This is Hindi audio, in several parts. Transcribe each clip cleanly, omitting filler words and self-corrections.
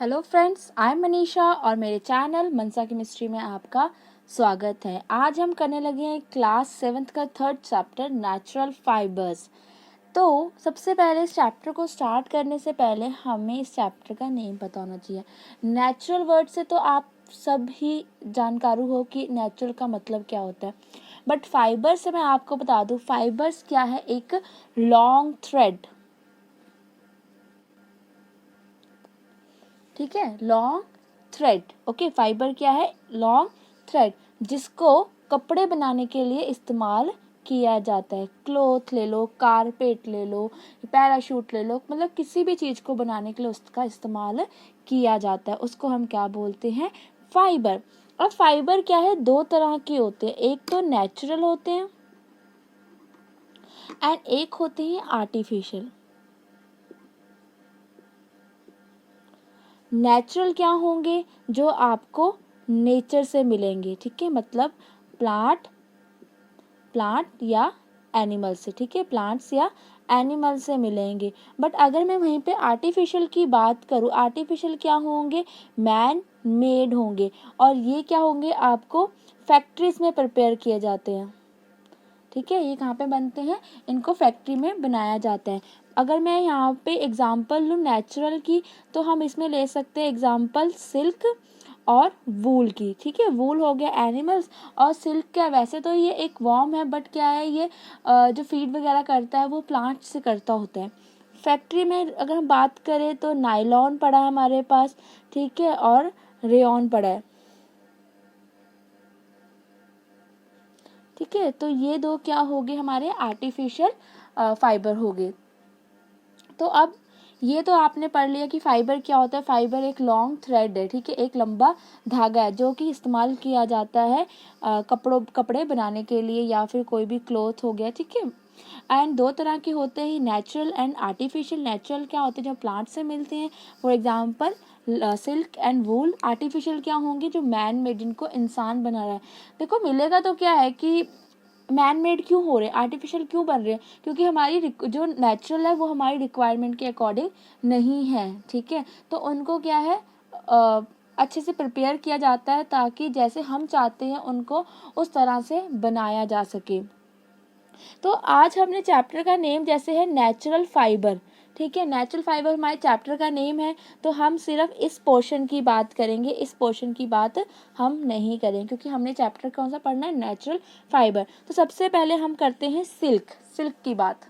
Hello friends, I am Manisha और मेरे चैनल मनसा केमिस्ट्री में आपका स्वागत है। आज हम करने लगे हैं क्लास 7th का थर्ड चैप्टर नेचुरल फाइबर्स। तो सबसे पहले इस चैप्टर को स्टार्ट करने से पहले हमें इस चैप्टर का नेम पता होना चाहिए। नेचुरल वर्ड से तो आप सब ही जानकारू हो कि नेचुरल का मतलब क्या होता है, बट फाइबर से मैं आपको बता दूं फाइबर्स क्या है। एक लॉन्ग थ्रेड, ठीक है, लॉन्ग थ्रेड। ओके, फाइबर क्या है? लॉन्ग थ्रेड, जिसको कपड़े बनाने के लिए इस्तेमाल किया जाता है। क्लॉथ ले लो, कारपेट ले लो, पैराशूट ले लो, मतलब किसी भी चीज़ को बनाने के लिए उसका इस्तेमाल किया जाता है। उसको हम क्या बोलते हैं? फाइबर। और फाइबर क्या है? दो तरह के होते हैं, एक तो नेचुरल होते हैं एंड एक होते हैं आर्टिफिशियल। नेचुरल क्या होंगे? जो आपको नेचर से मिलेंगे, ठीक है, मतलब प्लांट या एनिमल से, ठीक है, प्लांट्स या एनिमल से मिलेंगे। बट अगर मैं वहीं पे आर्टिफिशियल की बात करूँ, आर्टिफिशियल क्या होंगे? मैन मेड होंगे। और ये क्या होंगे? आपको फैक्ट्रीज में प्रिपेयर किए जाते हैं, ठीक है। ये कहाँ पे बनते हैं? इनको फैक्ट्री में बनाया जाता है। अगर मैं यहाँ पे एग्जांपल लूँ नेचुरल की, तो हम इसमें ले सकते हैं एग्जांपल सिल्क और वूल की, ठीक है। वूल हो गया एनिमल्स, और सिल्क क्या, वैसे तो ये एक वॉर्म है, बट क्या है, ये जो फीड वगैरह करता है वो प्लांट से करता होता है। फैक्ट्री में अगर हम बात करें तो नायलॉन पड़ा है हमारे पास, ठीक है, और रेयॉन पड़ा है, ठीक है। तो ये दो क्या हो गए? हमारे आर्टिफिशियल फाइबर हो गए। तो अब ये तो आपने पढ़ लिया कि फाइबर क्या होता है। फाइबर एक लॉन्ग थ्रेड है, ठीक है, एक लंबा धागा है जो कि इस्तेमाल किया जाता है कपड़े बनाने के लिए, या फिर कोई भी क्लॉथ हो गया, ठीक है। एंड दो तरह के होते हैं, नेचुरल एंड आर्टिफिशियल। नेचुरल क्या होते हैं? जो प्लांट से मिलते हैं, for example silk and wool. Artificial क्या होंगे? जो मैन मेड, जिनको इंसान बना रहा है। देखो, मिलेगा तो क्या है कि मैन मेड क्यों हो रहे हैं, आर्टिफिशियल क्यों बन रहे हैं? क्योंकि हमारी जो नेचुरल है वो हमारी रिक्वायरमेंट के अकॉर्डिंग नहीं है, ठीक है। तो उनको क्या है, अच्छे से प्रिपेयर किया जाता है ताकि जैसे हम चाहते हैं उनको उस तरह से बनाया जा सके। तो आज हमने चैप्टर का नेम जैसे है नेचुरल फाइबर, ठीक है। नेचुरल फाइबर हमारे चैप्टर का नेम है, तो हम सिर्फ इस पोर्शन की बात करेंगे, इस पोर्शन की बात हम नहीं करेंगे, क्योंकि हमने चैप्टर कौन सा पढ़ना है? Natural fibre. तो सबसे पहले हम करते हैं सिल्क की बात।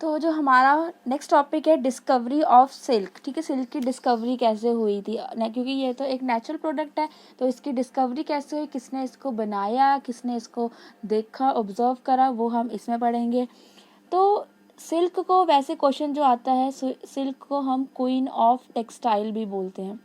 तो जो हमारा नेक्स्ट टॉपिक है डिस्कवरी ऑफ सिल्क, ठीक है। सिल्क की डिस्कवरी कैसे हुई थी, क्योंकि ये तो एक नेचुरल प्रोडक्ट है, तो इसकी डिस्कवरी कैसे हुई, किसने इसको बनाया, किसने इसको देखा, ऑब्जर्व करा, वो हम इसमें पढ़ेंगे। तो सिल्क को वैसे क्वेश्चन जो आता है, सिल्क को हम क्वीन ऑफ टेक्सटाइल भी बोलते हैं।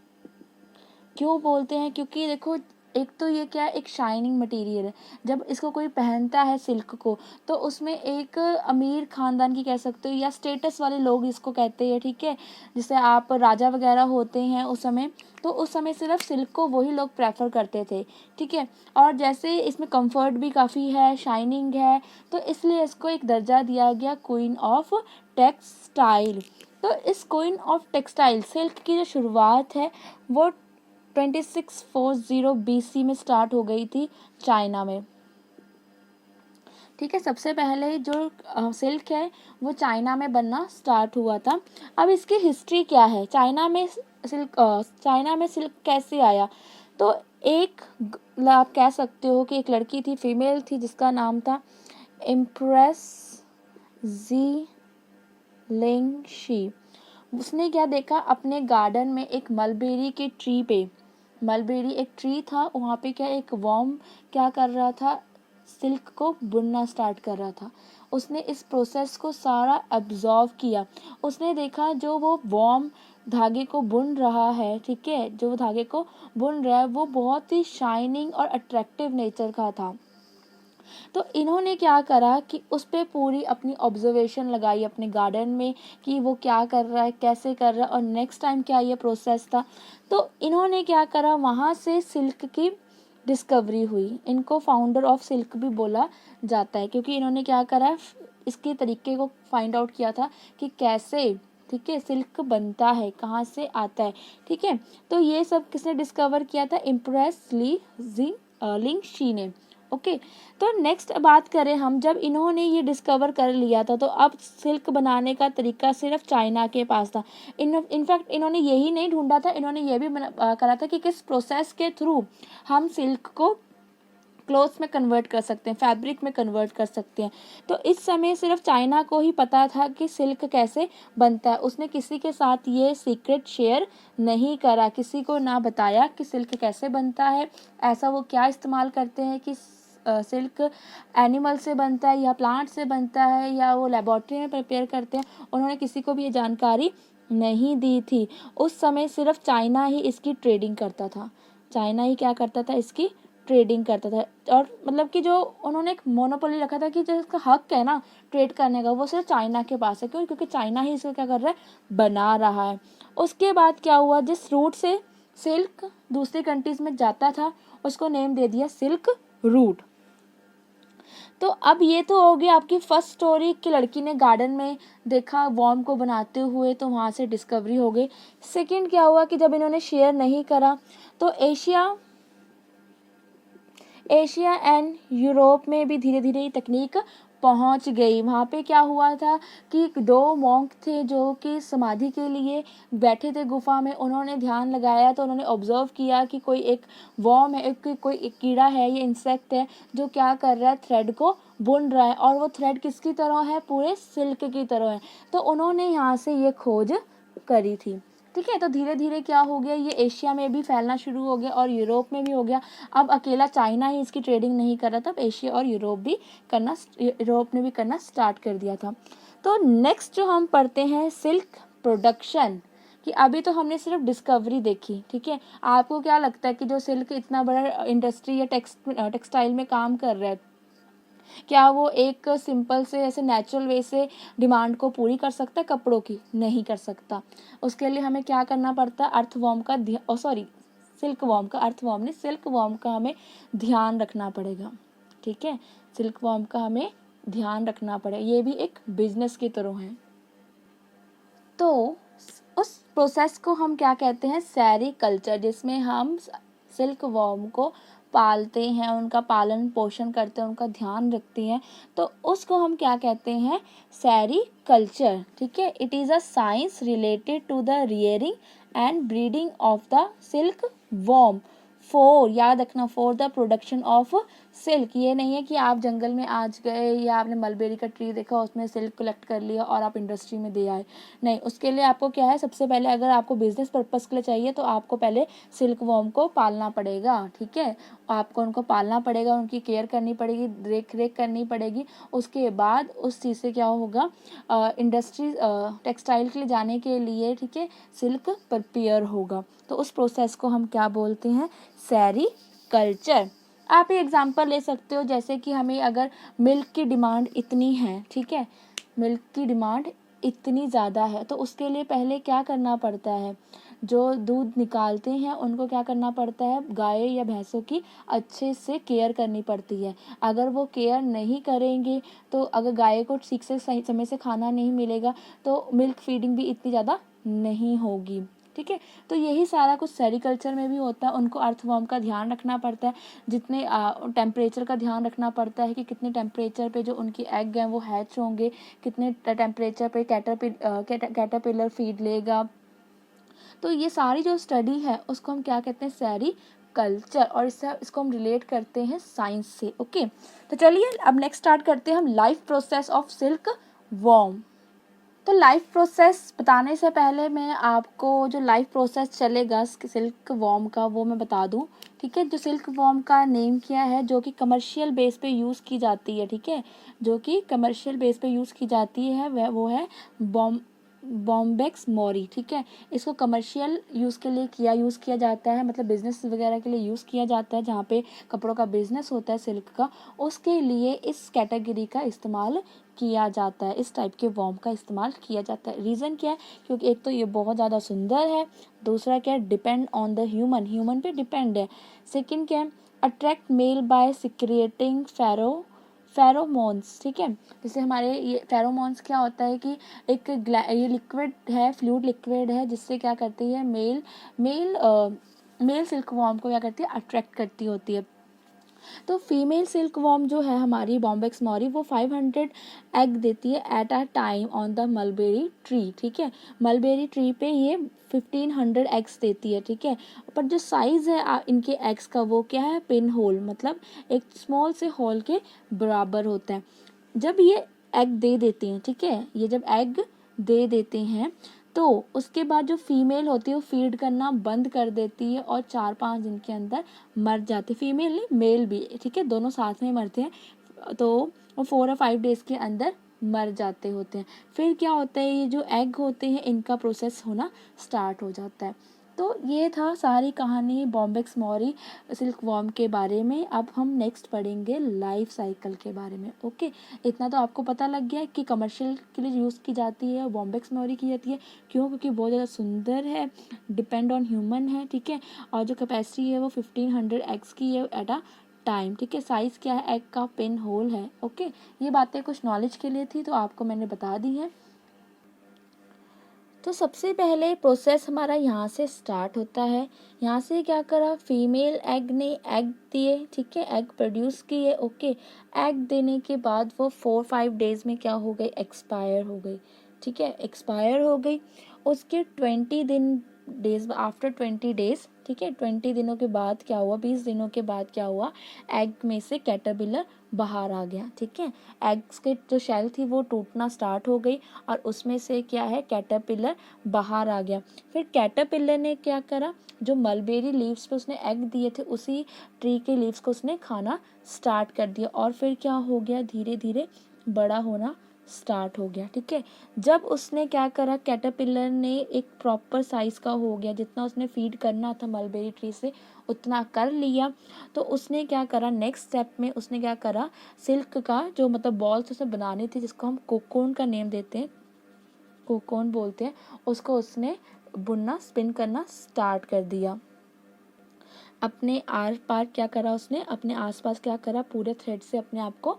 क्यों बोलते हैं? क्योंकि देखो, एक तो ये क्या है, एक शाइनिंग मटेरियल है। जब इसको कोई पहनता है सिल्क को, तो उसमें एक अमीर खानदान की कह सकते हो, या स्टेटस वाले लोग इसको कहते हैं, ठीक है। जैसे आप राजा वगैरह होते हैं उस समय, तो उस समय सिर्फ सिल्क को वही लोग प्रेफर करते थे, ठीक है। और जैसे इसमें कंफर्ट भी काफ़ी है, शाइनिंग है, तो इसलिए इसको एक दर्जा दिया गया क्वीन ऑफ टेक्सटाइल। तो इस क्वीन ऑफ टेक्सटाइल सिल्क की जो शुरुआत है वो 2640 BC में स्टार्ट हो गई थी चाइना में, ठीक है। सबसे पहले जो सिल्क है वो चाइना में बनना स्टार्ट हुआ था। अब इसकी हिस्ट्री क्या है? चाइना में सिल्क कैसे आया? तो एक आप कह सकते हो कि एक लड़की थी, फीमेल थी, जिसका नाम था इम्प्रेस जी लिंगशी। उसने क्या देखा? अपने गार्डन में एक मलबेरी के ट्री पे, मलबेरी एक ट्री था, वहाँ पे क्या एक वॉर्म क्या कर रहा था? सिल्क को बुनना स्टार्ट कर रहा था। उसने इस प्रोसेस को सारा अब्जॉर्व किया। उसने देखा जो वो वॉर्म धागे को बुन रहा है, ठीक है, जो धागे को बुन रहा है वो बहुत ही शाइनिंग और अट्रैक्टिव नेचर का था। तो इन्होंने क्या करा कि उस पर पूरी अपनी ऑब्जर्वेशन लगाई अपने गार्डन में, कि वो क्या कर रहा है, कैसे कर रहा है, और नेक्स्ट टाइम क्या ये प्रोसेस था। तो इन्होंने क्या करा, वहाँ से सिल्क की डिस्कवरी हुई। इनको फाउंडर ऑफ सिल्क भी बोला जाता है, क्योंकि इन्होंने क्या करा, इसके तरीके को फाइंड आउट किया था कि कैसे ठीक है, सिल्क बनता है, कहाँ से आता है, ठीक है। तो ये सब किसने डिस्कवर किया था, इम्प्रेस लिंग शी ने। ओके, तो नेक्स्ट बात करें हम, जब इन्होंने ये डिस्कवर कर लिया था तो अब सिल्क बनाने का तरीका सिर्फ चाइना के पास था। इनफैक्ट इन्होंने यही नहीं ढूंढा था, इन्होंने ये भी करा था कि किस प्रोसेस के थ्रू हम सिल्क को क्लोथ्स में कन्वर्ट कर सकते हैं, फैब्रिक में कन्वर्ट कर सकते हैं। तो इस समय सिर्फ चाइना को ही पता था कि सिल्क कैसे बनता है। उसने किसी के साथ ये सीक्रेट शेयर नहीं करा, किसी को ना बताया कि सिल्क कैसे बनता है, ऐसा वो क्या इस्तेमाल करते हैं, कि सिल्क एनिमल से बनता है या प्लांट से बनता है या वो लेबोरेटरी में प्रिपेयर करते हैं, उन्होंने किसी को भी ये जानकारी नहीं दी थी। उस समय सिर्फ चाइना ही इसकी ट्रेडिंग करता था, चाइना ही क्या करता था, इसकी ट्रेडिंग करता था। और मतलब कि जो उन्होंने एक मोनोपोली रखा था कि जो इसका हक है ना ट्रेड करने का, वो सिर्फ चाइना के पास है। क्यों, क्योंकि चाइना ही इसको क्या कर रहा है, बना रहा है। उसके बाद क्या हुआ, जिस रूट से सिल्क दूसरी कंट्रीज में जाता था उसको नेम दे दिया सिल्क रूट। तो अब ये तो हो गई आपकी फर्स्ट स्टोरी कि लड़की ने गार्डन में देखा वॉर्म को बनाते हुए, तो वहाँ से डिस्कवरी हो गई। सेकंड क्या हुआ कि जब इन्होंने शेयर नहीं करा तो एशिया एंड यूरोप में भी धीरे धीरे ये तकनीक पहुंच गई। वहाँ पे क्या हुआ था कि 2 मॉन्क थे जो कि समाधि के लिए बैठे थे गुफा में, उन्होंने ध्यान लगाया तो उन्होंने ऑब्जर्व किया कि कोई एक वॉर्म है, कोई एक कीड़ा है, ये इंसेक्ट है जो क्या कर रहा है, थ्रेड को बुन रहा है, और वो थ्रेड किसकी तरह है, पूरे सिल्क की तरह है। तो उन्होंने यहाँ से ये खोज करी थी, ठीक है। तो धीरे धीरे क्या हो गया, ये एशिया में भी फैलना शुरू हो गया और यूरोप में भी हो गया। अब अकेला चाइना ही इसकी ट्रेडिंग नहीं कर रहा था, अब एशिया और यूरोप ने भी करना स्टार्ट कर दिया था। तो नेक्स्ट जो हम पढ़ते हैं सिल्क प्रोडक्शन, कि अभी तो हमने सिर्फ डिस्कवरी देखी, ठीक है। आपको क्या लगता है कि जो सिल्क इतना बड़ा इंडस्ट्री या टेक्सटाइल में काम कर रहा है, क्या वो एक सिंपल से ऐसे नेचुरल वे से डिमांड को पूरी कर सकता है कपड़ों की, नहीं कर सकता। उसके लिए हमें क्या करना पड़ता है, अर्थवॉर्म का सिल्कवॉर्म का, अर्थवॉर्म नहीं, सिल्कवॉर्म का हमें ध्यान रखना पड़ेगा, ठीक है। सिल्कवॉर्म का हमें ध्यान रखना पड़ेगा, ये भी एक बिजनेस की तरह है। तो उस प्रोसेस को हम क्या कहते हैं, सेरीकल्चर, जिसमें हम सिल्क वॉर्म को पालते हैं, उनका पालन पोषण करते हैं, उनका ध्यान रखते हैं, तो उसको हम क्या कहते हैं, सेरीकल्चर, ठीक है। It is a science related to the rearing and breeding of the silk worm याद रखना, for the production of silk. ये नहीं है कि आप जंगल में आज गए या आपने मलबेरी का ट्री देखा, उसमें सिल्क कलेक्ट कर लिया और आप इंडस्ट्री में दे आए, नहीं। उसके लिए आपको क्या है, सबसे पहले अगर आपको बिजनेस पर्पस के लिए चाहिए तो आपको पहले सिल्क वॉर्म को पालना पड़ेगा, ठीक है। आपको उनको पालना पड़ेगा, उनकी केयर करनी पड़ेगी, देख रेख करनी पड़ेगी। उसके बाद उस चीज़ से क्या होगा, इंडस्ट्री टेक्सटाइल के लिए जाने के लिए, ठीक है, सिल्क प्रिपेयर होगा। तो उस प्रोसेस को हम क्या बोलते हैं, सेरीकल्चर। आप ये एग्जांपल ले सकते हो, जैसे कि हमें अगर मिल्क की डिमांड इतनी है, ठीक है, मिल्क की डिमांड इतनी ज़्यादा है, तो उसके लिए पहले क्या करना पड़ता है, जो दूध निकालते हैं उनको क्या करना पड़ता है, गाय या भैंसों की अच्छे से केयर करनी पड़ती है। अगर वो केयर नहीं करेंगे तो अगर गाय को ठीक से सही समय से खाना नहीं मिलेगा तो मिल्क फीडिंग भी इतनी ज़्यादा नहीं होगी, ठीक है। तो यही सारा कुछ सेरीकल्चर में भी होता है। उनको अर्थवॉर्म का ध्यान रखना पड़ता है, जितने टेम्परेचर का ध्यान रखना पड़ता है कि कितने टेम्परेचर पे जो उनकी एग हैं वो हैच होंगे, कितने टेम्परेचर पे कैटरपिलर फीड लेगा। तो ये सारी जो स्टडी है उसको हम क्या कहते हैं, सेरीकल्चर, और इसको हम रिलेट करते हैं साइंस से। ओके, तो चलिए अब नेक्स्ट स्टार्ट करते हैं हम life process of silk worm. तो लाइफ प्रोसेस बताने से पहले मैं आपको जो लाइफ प्रोसेस चलेगा सिल्क वॉर्म का वो मैं बता दूं, ठीक है। जो सिल्क वॉर्म का नेम किया है, जो कि कमर्शियल बेस पे यूज़ की जाती है, ठीक है, जो कि कमर्शियल बेस पे यूज़ की जाती है, वो है बॉम्बेक्स मोरी, ठीक है। इसको कमर्शियल यूज़ के लिए यूज़ किया जाता है, मतलब बिज़नेस वगैरह के लिए यूज़ किया जाता है, जहाँ पे कपड़ों का बिज़नेस होता है सिल्क का, उसके लिए इस कैटेगरी का इस्तेमाल किया जाता है, इस टाइप के वॉर्म का इस्तेमाल किया जाता है। रीज़न क्या है, क्योंकि एक तो ये बहुत ज़्यादा सुंदर है, दूसरा क्या है, डिपेंड ऑन द ह्यूमन पे डिपेंड है। सेकंड क्या है, अट्रैक्ट मेल बाय सिक्रिएटिंग फेरोमोन्स, ठीक है। जैसे हमारे ये फेरोमोन्स क्या होता है कि एक ये लिक्विड है, फ्लूइड लिक्विड है, जिससे क्या करती है मेल सिल्कवॉर्म को क्या करती है, अट्रैक्ट करती होती है। तो फीमेल सिल्कवॉर्म जो है हमारी बॉम्बेक्स मॉरी, वो 500 एग देती है at a time on the mulberry tree, ठीक है। मलबेरी ट्री पे ये 1500 एग्स देती है, ठीक है। पर जो साइज है इनके एग्स का वो क्या है, पिन होल, मतलब एक स्मॉल से होल के बराबर होता है। जब ये एग दे देते हैं, ठीक है, ये जब एग दे देते हैं तो उसके बाद जो फीमेल होती है वो फीड करना बंद कर देती है और 4-5 दिन के अंदर मर जाती है। फीमेल नहीं, मेल भी, ठीक है, दोनों साथ में मरते हैं। तो वो 4 और 5 डेज के अंदर मर जाते होते हैं। फिर क्या होता है, ये जो एग होते हैं इनका प्रोसेस होना स्टार्ट हो जाता है। तो ये था सारी कहानी बॉम्बेक्स मॉरी सिल्कवॉर्म के बारे में। अब हम नेक्स्ट पढ़ेंगे लाइफ साइकिल के बारे में। ओके, इतना तो आपको पता लग गया कि कमर्शियल के लिए यूज़ की जाती है, बॉम्बेक्स मॉरी की जाती है। क्यों? क्योंकि बहुत ज़्यादा सुंदर है, डिपेंड ऑन ह्यूमन है, ठीक है। और जो कैपेसिटी है वो 1500 एग्स की है एट अ टाइम, ठीक है। साइज़ क्या है, एग का पिन होल है। ओके, ये बातें कुछ नॉलेज के लिए थी तो आपको मैंने बता दी है। तो सबसे पहले प्रोसेस हमारा यहाँ से स्टार्ट होता है। यहाँ से क्या करा, फीमेल एग ने एग दिए, ठीक है, एग प्रोड्यूस किए। ओके, एग देने के बाद वो 4-5 डेज में क्या हो गई, एक्सपायर हो गई, ठीक है, एक्सपायर हो गई। उसके 20 डेज आफ्टर 20 डेज, ठीक है, 20 दिनों के बाद क्या हुआ, 20 दिनों के बाद क्या हुआ, एग में से कैटरपिलर बाहर आ गया, ठीक है। एग्स के जो शेल थी वो टूटना स्टार्ट हो गई और उसमें से क्या है, कैटरपिलर बाहर आ गया। फिर कैटरपिलर ने क्या करा, जो मलबेरी लीव्स पे उसने एग दिए थे उसी ट्री के लीव्स को उसने खाना स्टार्ट कर दिया और फिर क्या हो गया, धीरे धीरे बड़ा होना स्टार्ट हो गया, ठीक है। जब उसने क्या करा, कैटरपिलर ने एक प्रॉपर साइज का हो गया, जितना उसने फीड करना था मलबेरी ट्री से उतना कर लिया। तो उसने क्या करा, नेक्स्ट स्टेप में उसने क्या करा, सिल्क का जो मतलब बॉल्स उसने बनानी थी, जिसको हम कोकोन का नेम देते हैं, कोकोन बोलते हैं, उसको उसने बुनना, स्पिन करना स्टार्ट कर दिया। अपने आर पार क्या करा उसने, अपने आसपास क्या करा, पूरे थ्रेड से अपने आप को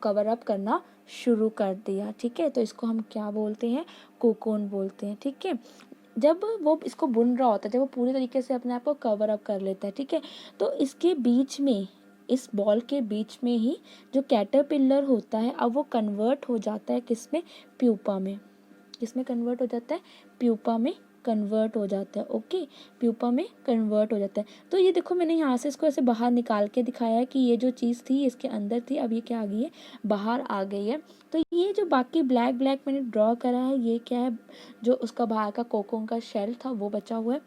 कवर अप करना शुरू कर दिया, ठीक है। तो इसको हम क्या बोलते हैं, कोकोन बोलते हैं, ठीक है। जब वो इसको बुन रहा होता है, जब वो पूरी तरीके से अपने आप को कवर अप कर लेता है, ठीक है, तो इसके बीच में, इस बॉल के बीच में ही जो कैटरपिलर होता है, अब वो कन्वर्ट हो जाता है किसमें, प्यूपा में। किसमें कन्वर्ट हो जाता है, प्यूपा में कन्वर्ट हो जाता है। ओके, प्यूपा में कन्वर्ट हो जाता है। तो ये देखो, मैंने यहाँ से इसको ऐसे बाहर निकाल के दिखाया है कि ये जो चीज़ थी इसके अंदर थी, अब ये क्या आ गई है, बाहर आ गई है। तो ये जो बाकी ब्लैक ब्लैक मैंने ड्रॉ करा है, ये क्या है, जो उसका बाहर का कोकोन का शेल था वो बचा हुआ है।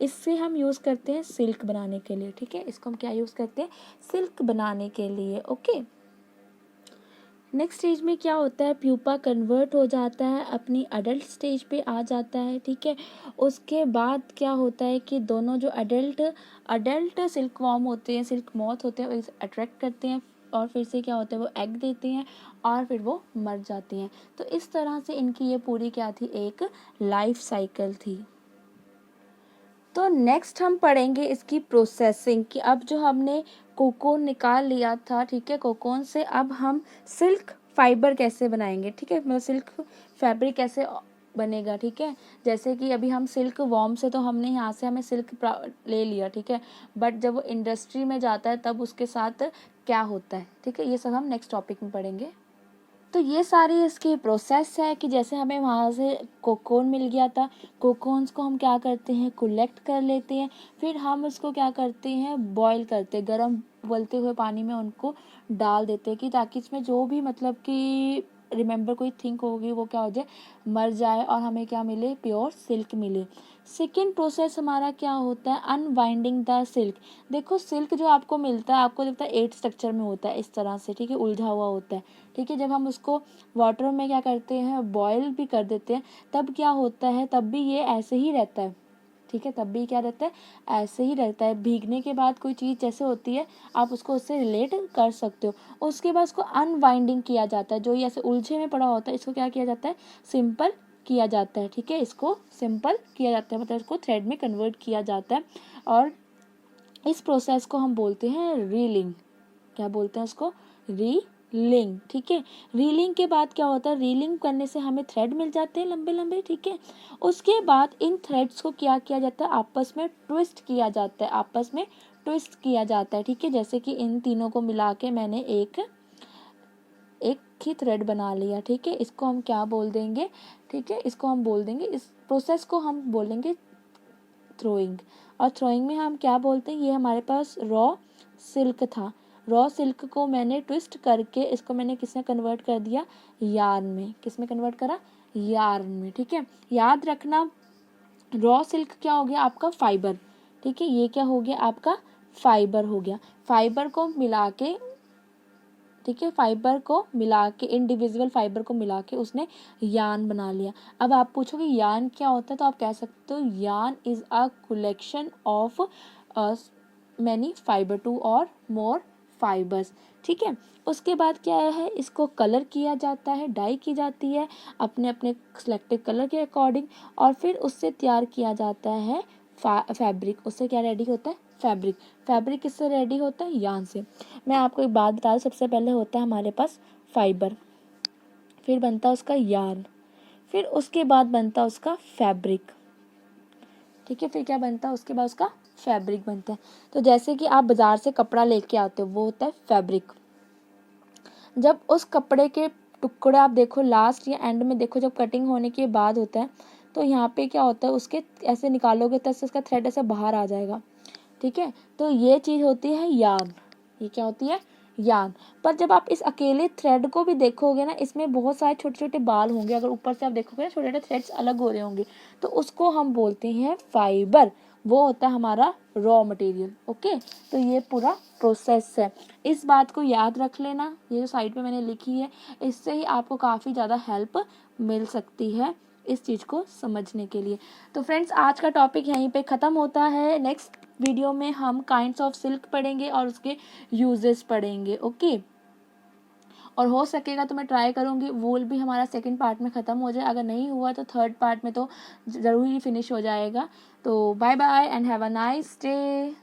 इससे हम यूज़ करते हैं सिल्क बनाने के लिए, ठीक है। इसको हम क्या यूज़ करते हैं, सिल्क बनाने के लिए। ओके, नेक्स्ट स्टेज में क्या होता है, प्यूपा कन्वर्ट हो जाता है, अपनी अडल्ट स्टेज पे आ जाता है, ठीक है। उसके बाद क्या होता है कि दोनों जो अडल्ट सिल्कवॉर्म होते हैं, सिल्क मॉथ होते हैं, वो अट्रैक्ट करते हैं और फिर से क्या होता है, वो एग देते हैं और फिर वो मर जाती हैं। तो इस तरह से इनकी ये पूरी क्या थी, एक लाइफ साइकिल थी। तो नेक्स्ट हम पढ़ेंगे इसकी प्रोसेसिंग कि अब जो हमने कोकोन निकाल लिया था, ठीक है, कोकोन से अब हम सिल्क फाइबर कैसे बनाएंगे, ठीक है, मतलब सिल्क फैब्रिक कैसे बनेगा, ठीक है। जैसे कि अभी हम सिल्क वॉर्म से तो हमने यहाँ से हमें सिल्क ले लिया, ठीक है, बट जब वो इंडस्ट्री में जाता है तब उसके साथ क्या होता है, ठीक है, ये सब हम नेक्स्ट टॉपिक में पढ़ेंगे। तो ये सारी इसकी प्रोसेस है कि जैसे हमें वहाँ से कोकोन मिल गया था, कोकोन्स को हम क्या करते हैं, कलेक्ट कर लेते हैं, फिर हम उसको क्या करते हैं, बॉईल करते हैं, गर्म उबलते हुए पानी में उनको डाल देते हैं कि ताकि इसमें जो भी मतलब कि रिमेंबर कोई थिंक होगी वो क्या हो जाए, मर जाए और हमें क्या मिले, प्योर सिल्क मिले। सेकेंड प्रोसेस हमारा क्या होता है, अनवाइंडिंग द सिल्क। देखो, सिल्क जो आपको मिलता है, आपको लगता है 8 स्ट्रक्चर में होता है, इस तरह से, ठीक है, उलझा हुआ होता है, ठीक है। जब हम उसको वाटर में क्या करते हैं, बॉयल भी कर देते हैं, तब क्या होता है, तब भी ये ऐसे ही रहता है, ठीक है, तब भी क्या रहता है, ऐसे ही रहता है। भीगने के बाद कोई चीज़ जैसे होती है, आप उसको उससे रिलेट कर सकते हो। उसके बाद उसको अनवाइंडिंग किया जाता है, जो ये ऐसे उलझे में पड़ा होता है, इसको क्या किया जाता है, सिंपल किया जाता है, ठीक है, इसको सिंपल किया जाता है, मतलब इसको थ्रेड में कन्वर्ट किया जाता है। और इस प्रोसेस को हम बोलते हैं रीलिंग। क्या बोलते हैं उसको, रीलिंग, ठीक है। रीलिंग के बाद क्या होता है, रीलिंग करने से हमें थ्रेड मिल जाते हैं लंबे लंबे, ठीक है। उसके बाद इन थ्रेड्स को क्या किया जाता है, आपस में ट्विस्ट किया जाता है, आपस में ट्विस्ट किया जाता है, ठीक है। जैसे कि इन तीनों को मिला के मैंने एक ही थ्रेड बना लिया, ठीक है। इसको हम क्या बोल देंगे, ठीक है, इसको हम बोल देंगे, इस प्रोसेस को हम बोलेंगे थ्रोइंग। और थ्रोइंग में हम क्या बोलते हैं, ये हमारे पास रॉ सिल्क था, रॉ सिल्क को मैंने ट्विस्ट करके इसको मैंने किस में कन्वर्ट कर दिया, यार्न में। किस में कन्वर्ट करा, यार्न में, ठीक है। याद रखना रॉ सिल्क क्या हो गया, आपका फाइबर, ठीक है। ये क्या हो गया, आपका फाइबर हो गया। फाइबर को मिला के, ठीक है, फाइबर को मिला के, इंडिविजुअल फाइबर को मिला के उसने यार्न बना लिया। अब आप पूछोगे यार्न क्या होता है, तो आप कह सकते हो yarn is a collection of many fiber, two or more fibres, ठीक है। उसके बाद क्या है, इसको कलर किया जाता है, डाई की जाती है अपने अपने सिलेक्टेड कलर के अकॉर्डिंग, और फिर उससे तैयार किया जाता है फैब्रिक। उससे क्या रेडी होता है, फैब्रिक। फैब्रिक किससे रेडी होता है, यार्न से। मैं आपको एक बात बता दूं, सबसे पहले होता है हमारे पास फाइबर, फिर बनता है उसका यार्न, फिर उसके बाद बनता है उसका फैब्रिक, ठीक है। फिर क्या बनता है, उसके बाद उसका फैब्रिक बनता है। तो जैसे कि आप बाजार से कपड़ा लेके आते हो, वो होता है फैब्रिक। जब उस कपड़े के टुकड़े आप देखो लास्ट या एंड में देखो, जब कटिंग होने के बाद होता है, तो यहाँ पे क्या होता है, उसके ऐसे निकालोगे तो उसका थ्रेड ऐसे बाहर आ जाएगा, ठीक है। तो ये चीज़ होती है यार्न, ये क्या होती है, यार्न। पर जब आप इस अकेले थ्रेड को भी देखोगे ना, इसमें बहुत सारे छोटे छोटे बाल होंगे, अगर ऊपर से आप देखोगे ना, छोटे छोटे थ्रेड्स अलग हो रहे होंगे, तो उसको हम बोलते हैं फाइबर। वो होता है हमारा रॉ मटेरियल, ओके। तो ये पूरा प्रोसेस है, इस बात को याद रख लेना। ये जो साइड पे मैंने लिखी है, इससे ही आपको काफ़ी ज़्यादा हेल्प मिल सकती है इस चीज़ को समझने के लिए। तो फ्रेंड्स, आज का टॉपिक यहीं पे ख़त्म होता है। नेक्स्ट वीडियो में हम काइंड्स ऑफ सिल्क पढ़ेंगे और उसके यूजेस पढ़ेंगे, ओके। और हो सकेगा तो मैं ट्राई करूँगी वूल भी हमारा सेकंड पार्ट में ख़त्म हो जाए, अगर नहीं हुआ तो थर्ड पार्ट में तो ज़रूर ही फिनिश हो जाएगा। तो bye bye and have a nice day.